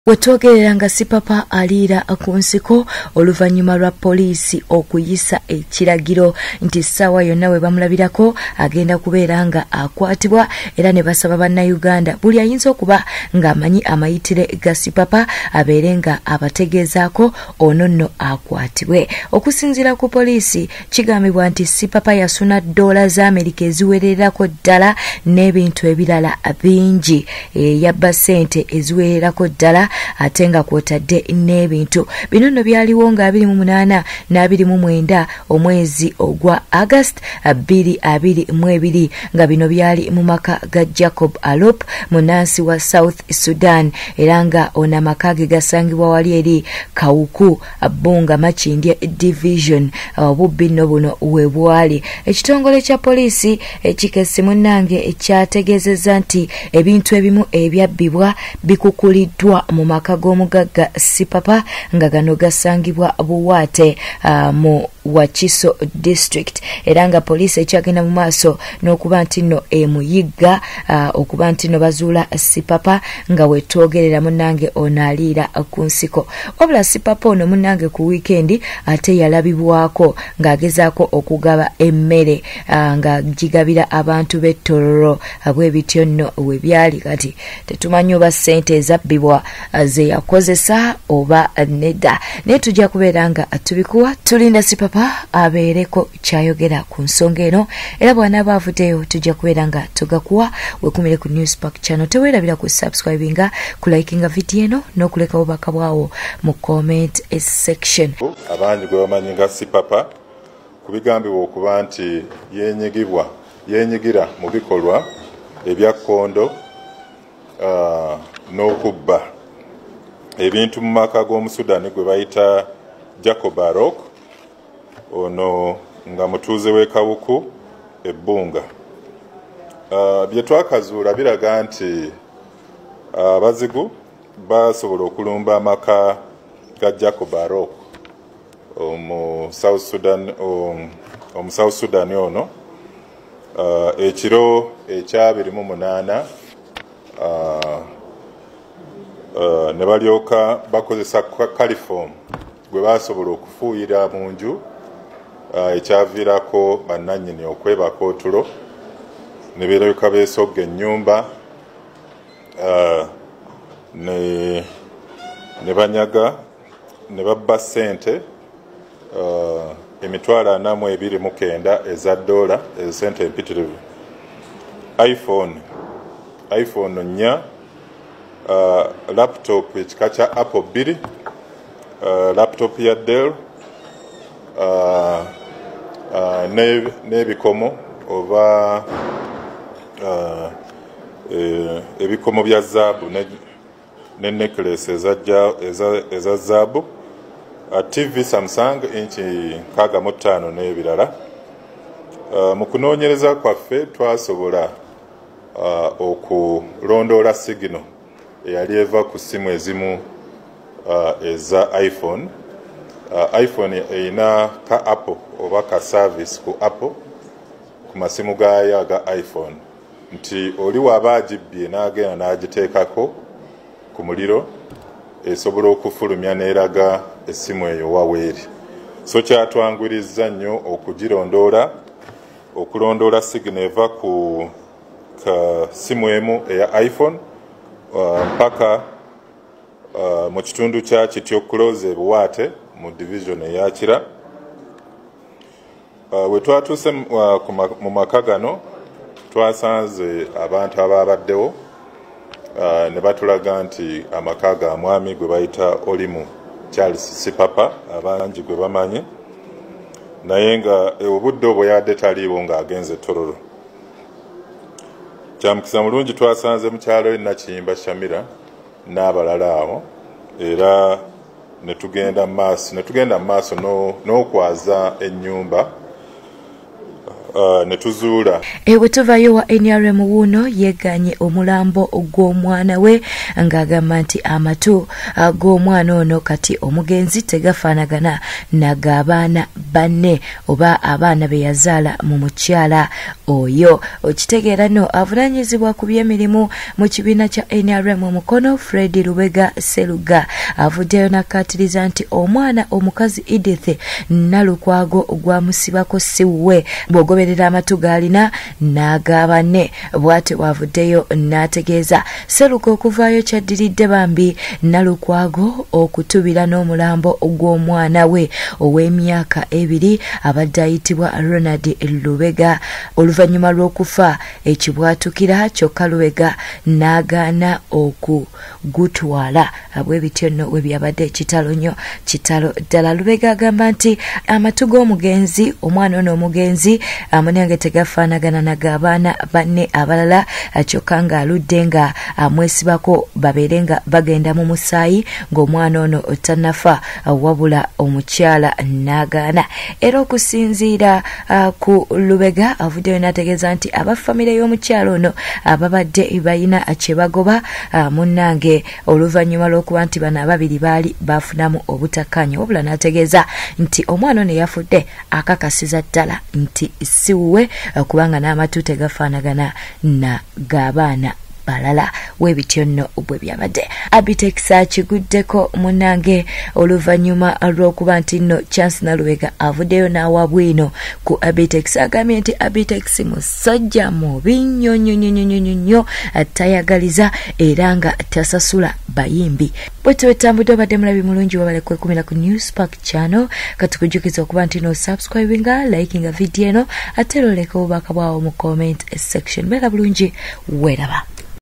Wetwogerera nga Sipapa aliira ku nsiko oluvannyuma lwa poliisi okuyisa ekiragiro nti ssaawa yonna we bamulabirako agenda kubeera nga akwatibwa, era ne basaba bannayuganda buli ayinza okuba ng'amanyi amayitire ga Sipapa abeere nga abategeezaako ono nno akwatibwe. Okusinziira ku poliisi kigambibwa nti Sipapa yasuna $, eziwererako ddala n'ebintu ebirala bingi, yabba ssente eziwererako ddala ate nga kwotadde n'ebintu bino nno byaliwo nga 28 na 29 omwezi ogwa August 2022 nga bino byali mu maka ga Jacob Alop munansi wa South Sudan, era nga ona amakage gasangibwa wali eri Kawuku Bunga Makindye Division obubbi nno buno webwali. Ekitongole kya poliisi ekikese munnange ekyategeezezza nti ebintu ebimu ebyabbibwa bikukuliddwa mu maka g'omugagga Sipapa nga gano gasangibwa Buwate mu Wakiso District, era nga poliisi ekyagenda mu maaso n'okuba nti nno emuyigga okuba nti nno bazuula Sipapa nga wetwogerera munnange ono aliira ku nsiko. Wabula Sipapa ono munnange ku wiikendi ate yalabibwako ng'agezaako okugaba emmere nga gigabira abantu b'ettororo bwebityo nno we byali. Kati tetumanyi oba ssente ezabbibwa ze yakozesa oba nedda, naye tujja kubeera nga tubikuwa. Tulinda Sipapa abeereko kyayogera ku nsonga eno, era bw'anaaba avuddeyo tujja kubeera nga tugakuwa. Wekumire ku Newspark channel, teweerabira ku subscribinga, ku likinga video eno n'okuleka obubaka bwawo mu comment section. Abangi gwe bamanyi nga Sipapa ku bigambibwa okuba nti yeenyigira mu bikolwa ebya kkondo n'okubba ebintu mu maka g'Omusudani gwe bayita Jacob Alop, ono nga mutuuze w'e Kawuku ebbunga. Bye twakazuula biraga nti abazigu basobola okulumba amaka ga Jacob Alop omu South Sudan ono ekiro ekya 28 ne balyoka bakozesa caliform gwe basobola okufuuyira mu nju ekyaviirako bannannyini okwebaka otulo, ne beerabika beesogga ennyumba ne banyaga ne babba ssente $49 eza $, ezo ssente empitirivu, iPhone 4, laptop ekika kya Apple 2, laptop ya Dell, n'ebikomo oba ebikomo bya zaabu ne necklace eza zaabu, TV Samsung inchi 65 n'ebirala. Mu kunoonyereza kwaffe twasobola okulondoola signal eyali eva ku ssimu ezimu eza iPhone. iPhone eyina ka Apple oba ka service ku Apple ku masimu gaayo aga iPhone, nti oli waba agibbye n'agenda n'agiteekako ku muliro esobola okufulumya n'eraga essimu eyo waweeri. So kyatwangurizza nnyo okulondoola signal eva ku ka simu emu eya iPhone mpaka mu kitundu kya Kityo Close Buwate mu division eyakira. We twatuuse mu maka gano twasanze abantu abaabaddewo ne batulaga nti amaka ga mwami gwe bayita Olimu Charles Sipapa, abangi gwe bamanyi, naye nga obudde obwo yadde taliiwo ng'agenze Tororo. Kyamukisa mulungi twasanze mukyalo Nakiyimba Shamira n'abalala awo, era ne tugenda mu maaso n'okwaza ennyumba ne tuzuula. Ewe tuvayo wa NRM wuno yeganye omulambo gw'omwana we ng'agamba nti amatu g'omwana ono kati omugenzi tegafaanagana n'ag'abaana banne oba abaana be yazaala mu mukyala oyo. Okitegeera no avunanyizibwa ku by'emirimu mu kibiina kya NRM omukono Fred Lubega Sseruga avuddeyo n'akkaatiriza nti omwana omukazi Edith Nalukwago gwamusibako siwe bw'ogoberera amatu g'alina n'agaabanne. Bw'ate bw'avuddeyo n'ategeeza Sseruga okuvaayo kyaddiridde bambi Nalukwago okutubira n'omulambo gw'omwana we ow'emyaka 2 abadde ayitibwa Ronald Lubega. Oluvannyuma lw'okufa ekibwatukira kyokka Lubega n'agaana okugutwala. Bwe bityo nno we byabadde kitalo nnyo kitalo ddala. Lubega agamba nti amatu g'omugenzi omwana ono omugenzi amunange tegafaanagana nag'abaana banne abalala kyokka ng'aludde nga amwesibako babeere nga bagenda mu musaayi ng'omwana ono tannafa wabula omukyala n'agaana. Era okusinziira ku Lubega avuddeyo n'ategeeza nti abafamire y'omukyala ono ababadde balina kye bagoba munnange oluvannyuma lw'okuba nti bano ababiri baali baafunamu obutakkaanya wabula n'ategeeza nti omwana ono yafudde akakasiza ddala nti si wuwe kubanga n'amatu tegafaanagana na g'abaana balala. Weebityo nno bwe byabadde. Abitex akiguddeko munnange oluvannyuma lw'okuba nti nno Chance Nalubega avuddeyo n'awa bwino ku Abitex agambye nti Abitex musajja mubi nnyo tayagaliza era nga tasasula bayimbi. Bwetyo wetambudde obadde mulabi mulungi wabale kwekumira ku Newspark channel katukujjukiza okuba nti no subscribinga likinga video eno ate loleka obubaka bwawo mu comment section. Beera bulungi weeraba.